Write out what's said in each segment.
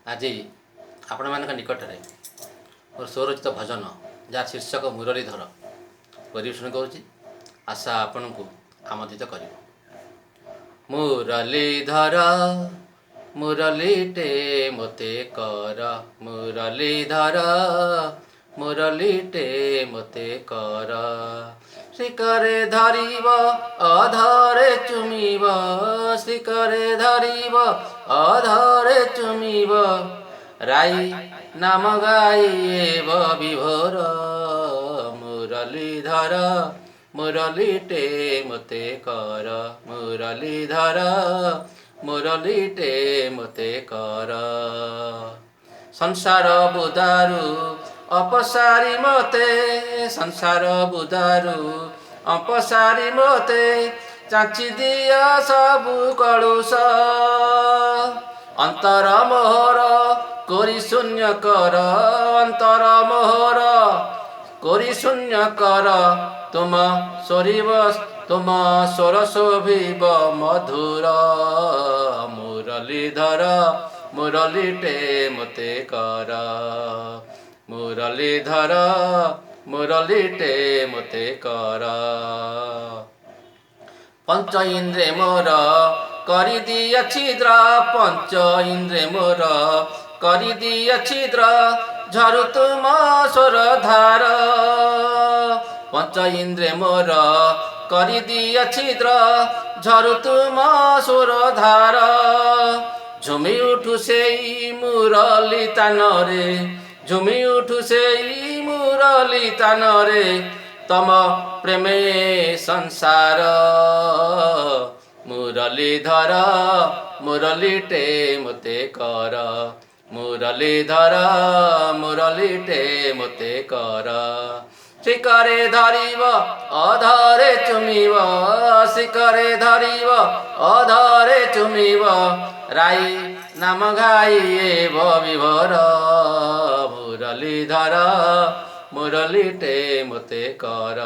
आज आपण मान निकट में मोर स्वरचित भजन जहाँ शीर्षक मुरलीधर परिवेषण करुच्ची आशा आपण को आमोदित कर। मुरलीधर मुरलीटे मते कर, मुरलीधर मुरलीटे मते कर, शिखरे धरिब अधरे चुमिब, शिखरे धरिब अधरे चुमिब, राई नाम गाइब विभोर, मुरलीधर मुरलीटे मते कर, मुरलीधर मुरलीटे मते कर, संसार बुदारु अपसारी मते, संसार बुदारु अपसारी मते, चाची दिया सबु कलुष, अंतर मोहर कोरी शून्य कर, अंतर मोहर कोरी शून्य कर, तुम स्वरिब तुम स्वर शोभिब मधुर, मुरलीधर मुरलीटे मते कर, मुरलीधर मुरलीटे मते कर, पंच इंद्रे मोर करि दिया छिद्र, पंच इंद्रे मोर करि दिया छिद्र, झरु तुम स्वर धार, पंच इंद्रे मोर करि दिया छिद्र, झरु तुम स्वर धार, झुमी उठु सेई मुरली तान रे, झुमी उठु सेई मुरली तान रे, तम प्रेमे संसार, मुरलीधर मुरलीटे मते कर, मुरलीधर मुरलीटे मते कर, शिखरे धरिब अधरे चुमिब, शिखरे धरिब अधरे चुमिब, राई नाम गाइब विभोर, मुरलीधर मुरलीटे मते कर,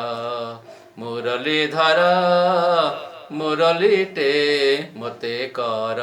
मुरलीधर मुरलीटे मते कर।